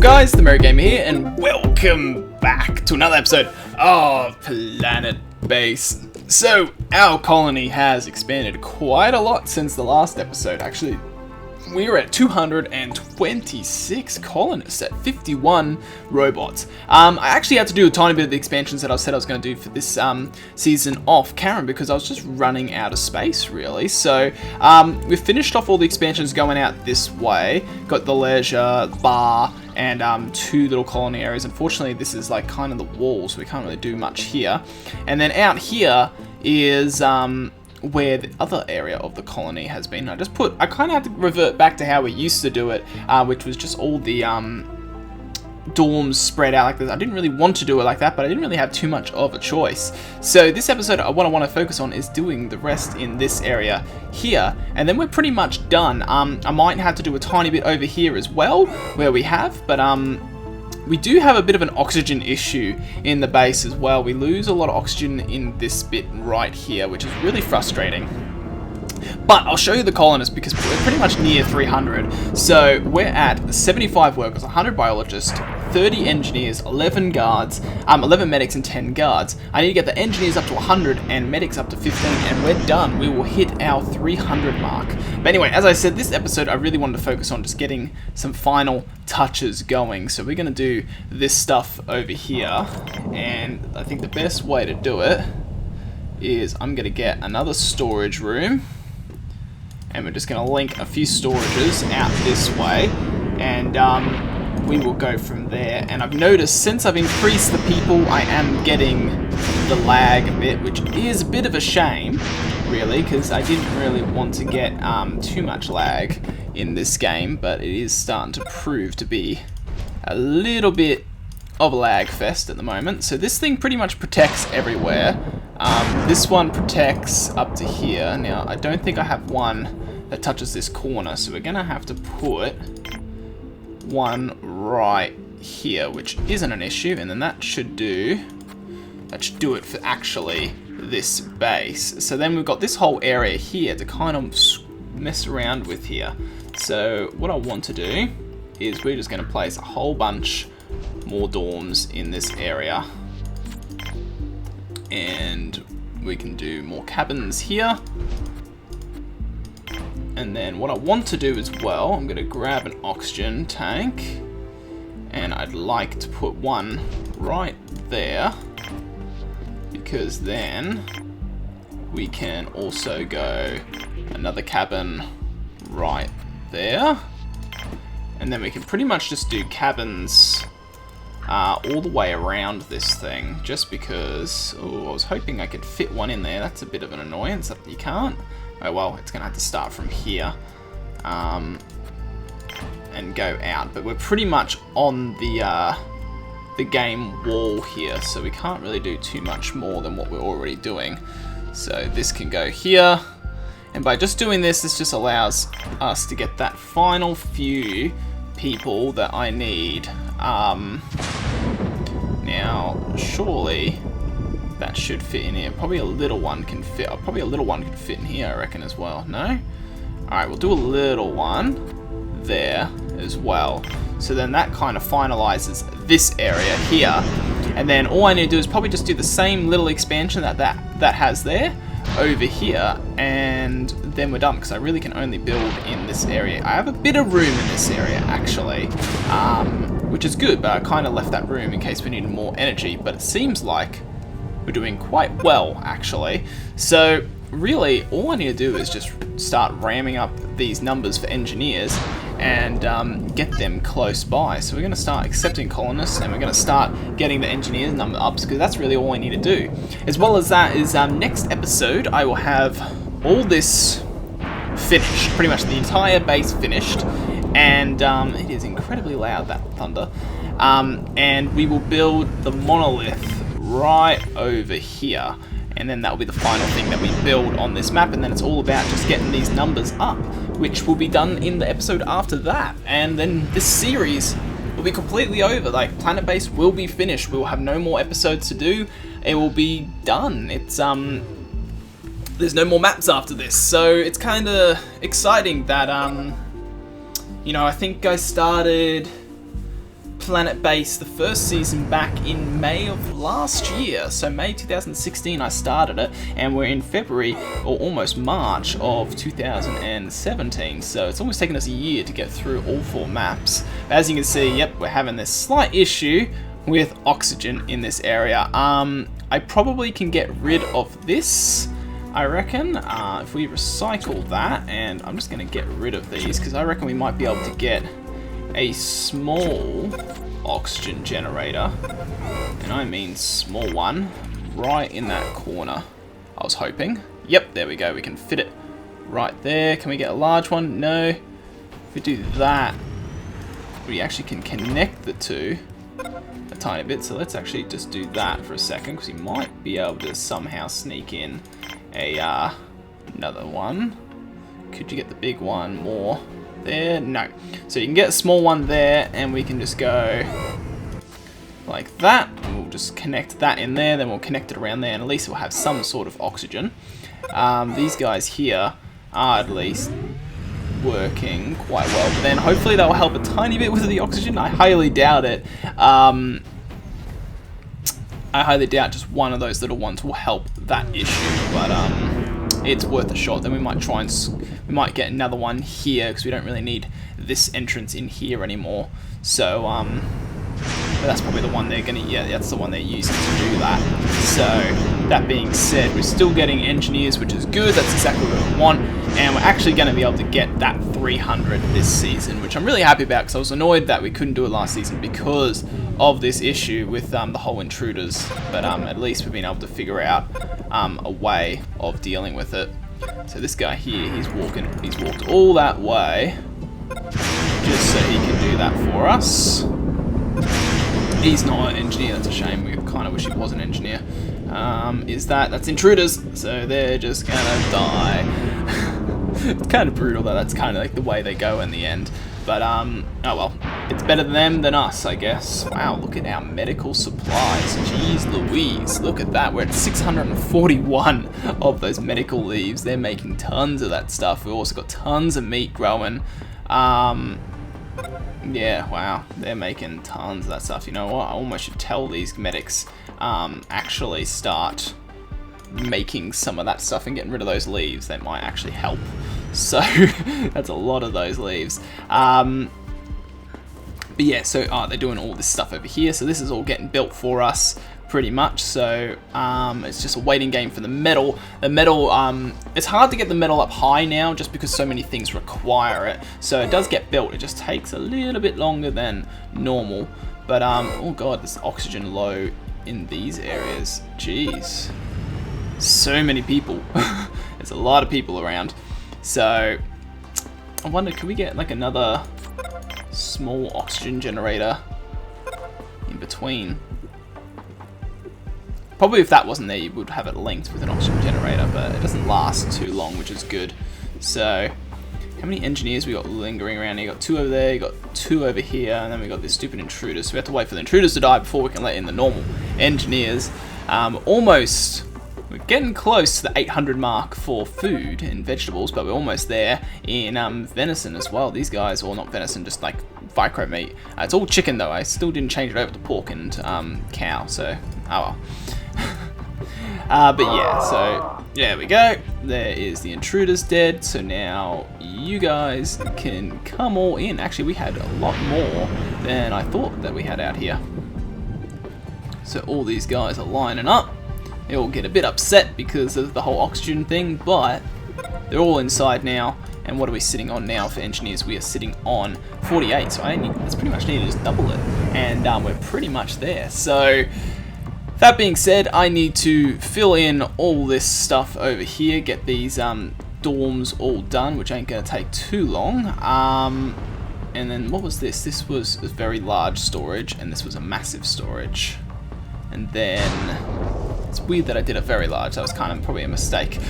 guys, TheMerryGamer here, and welcome back to another episode of Planetbase. So, our colony has expanded quite a lot since the last episode. Actually, we were at 226 colonists at 51 robots. I actually had to do a tiny bit of the expansions that I said I was going to do for this season off camera because I was just running out of space, really. So we've finished off all the expansions going out this way. Got the leisure, bar, and two little colony areas. Unfortunately, this is like kind of the wall, so we can't really do much here. And then out here is where the other area of the colony has been. I kind of had to revert back to how we used to do it, which was just all the dorms spread out like this. I didn't really want to do it like that, but I didn't really have too much of a choice. So this episode, what I want to focus on is doing the rest in this area here, and then we're pretty much done. I might have to do a tiny bit over here as well, where we have, but we do have a bit of an oxygen issue in the base as well. We lose a lot of oxygen in this bit right here, which is really frustrating. But I'll show you the colonists because we're pretty much near 300. So we're at 75 workers, 100 biologists, 30 engineers, 11 guards, 11 medics and 10 guards. I need to get the engineers up to 100 and medics up to 15, and we're done. We will hit our 300 mark. But anyway, as I said, this episode I really wanted to focus on just getting some final touches going. So we're going to do this stuff over here, and I think the best way to do it is I'm going to get another storage room. And we're just going to link a few storages out this way, and we will go from there. And I've noticed since I've increased the people, I am getting the lag a bit, which is a bit of a shame, really, because I didn't really want to get too much lag in this game, but it is starting to prove to be a little bit of a lag fest at the moment. So this thing pretty much protects everywhere. This one protects up to here. Now, I don't think I have one that touches this corner, so we're going to have to put one right here, which isn't an issue, and then that should do it for actually this base. So then we've got this whole area here to kind of mess around with here. So what I want to do is we're just going to place a whole bunch more dorms in this area, and we can do more cabins here. And then what I want to do as well, I'm going to grab an oxygen tank, and I'd like to put one right there, because then we can also go another cabin right there, and then we can pretty much just do cabins all the way around this thing, just because, I was hoping I could fit one in there. That's a bit of an annoyance that you can't. Oh well, it's gonna have to start from here and go out, but we're pretty much on the game wall here, so we can't really do too much more than what we're already doing. So this can go here, and by just doing this, this just allows us to get that final few people that I need. Now, surely that should fit in here. Probably a little one can fit. Probably a little one can fit in here, I reckon, as well. No? Alright, we'll do a little one there as well. So then that kind of finalizes this area here. And then all I need to do is probably just do the same little expansion that has there over here, and then we're done, because I really can only build in this area. I have a bit of room in this area, actually, which is good, but I kind of left that room in case we needed more energy, but it seems like we're doing quite well, actually. So really, all I need to do is just start ramming up these numbers for engineers and get them close by. So we're going to start accepting colonists, and we're going to start getting the engineers number up, because that's really all I need to do. As well as that is next episode, I will have all this finished, pretty much the entire base finished, and it is incredibly loud, that thunder, and we will build the monolith right over here, and then that will be the final thing that we build on this map, and then it's all about just getting these numbers up, which will be done in the episode after that, and then this series will be completely over. Like, Planetbase will be finished. We will have no more episodes to do. It will be done. It's there's no more maps after this, so it's kind of exciting that you know, I think I started Planetbase, the first season, back in May of last year. So May 2016 I started it, and we're in February, or almost March of 2017. So it's almost taken us a year to get through all 4 maps. As you can see, yep, we're having this slight issue with oxygen in this area. I probably can get rid of this, I reckon, if we recycle that, and I'm just going to get rid of these, because I reckon we might be able to get a small oxygen generator, and I mean small one, right in that corner. I was hoping. Yep, there we go, we can fit it right there. Can we get a large one? No. If we do that, we actually can connect the two a tiny bit, so let's actually just do that for a second, because we might be able to somehow sneak in a another one. Could you get the big one more there? No. So you can get a small one there, and we can just go like that, and we'll just connect that in there, then we'll connect it around there, and at least we'll have some sort of oxygen. These guys here are at least working quite well, but then hopefully that will help a tiny bit with the oxygen. I highly doubt it. I highly doubt just one of those little ones will help that issue, but it's worth a shot. Then we might try and we might get another one here, because we don't really need this entrance in here anymore. So but that's probably the one they're gonna, yeah, that's the one they're using to do that. So that being said, we're still getting engineers, which is good. That's exactly what we want, and we're actually going to be able to get that 300 this season, which I'm really happy about, because I was annoyed that we couldn't do it last season because of this issue with the whole intruders. But at least we've been able to figure out a way of dealing with it. So this guy here, he's walked all that way just so he can do that for us. He's not an engineer, that's a shame. We kind of wish he was an engineer. That's intruders, so they're just gonna die. It's kind of brutal though, that's kind of like the way they go in the end. But, oh well, it's better than them than us, I guess. Wow, look at our medical supplies. Jeez Louise, look at that. We're at 641 of those medical leaves. They're making tons of that stuff. We've also got tons of meat growing. Yeah, wow, they're making tons of that stuff. You know what, I almost should tell these medics actually start making some of that stuff and getting rid of those leaves. That might actually help. So that's a lot of those leaves. But yeah, so they're doing all this stuff over here. So this is all getting built for us pretty much. So it's just a waiting game for the metal. The metal, it's hard to get the metal up high now just because so many things require it. So it does get built. It just takes a little bit longer than normal. But oh god, there's oxygen low in these areas. Jeez. So many people. There's a lot of people around. So I wonder, can we get like another small oxygen generator in between? Probably if that wasn't there, you would have it linked with an oxygen generator, but it doesn't last too long, which is good. So how many engineers we got lingering around here? You got 2 over there, you got 2 over here, and then we got this stupid intruder. So we have to wait for the intruders to die before we can let in the normal engineers. Almost, we're getting close to the 800 mark for food and vegetables, but we're almost there in venison as well. These guys, or not venison, just like vicro meat. It's all chicken though. I still didn't change it over to pork and cow, so oh well. But yeah, so there we go. There is the intruders dead. So now you guys can come all in. Actually, we had a lot more than I thought that we had out here. So all these guys are lining up. They all get a bit upset because of the whole oxygen thing, but they're all inside now. And what are we sitting on now for engineers? We are sitting on 48, so that's pretty much needed to just double it. And we're pretty much there. So that being said, I need to fill in all this stuff over here, get these dorms all done, which ain't going to take too long. And then what was this? This was a very large storage, and this was a massive storage. And then it's weird that I did it very large. That was kind of probably a mistake.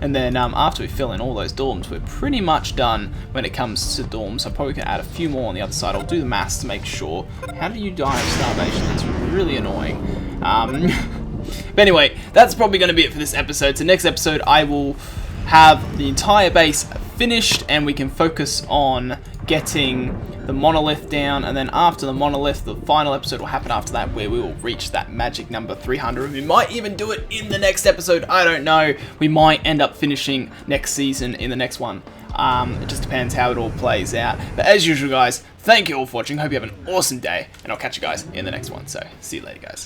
And then after we fill in all those dorms, we're pretty much done when it comes to dorms. I'm probably going to add a few more on the other side. I'll do the maths to make sure. How do you die of starvation? That's really annoying. But anyway, that's probably going to be it for this episode. So next episode, I will have the entire base finished, and we can focus on getting the monolith down, and then after the monolith, the final episode will happen after that, where we will reach that magic number 300. We might even do it in the next episode, I don't know. We might end up finishing next season in the next one. It just depends how it all plays out. But as usual, guys, thank you all for watching. Hope you have an awesome day, and I'll catch you guys in the next one. So, see you later, guys.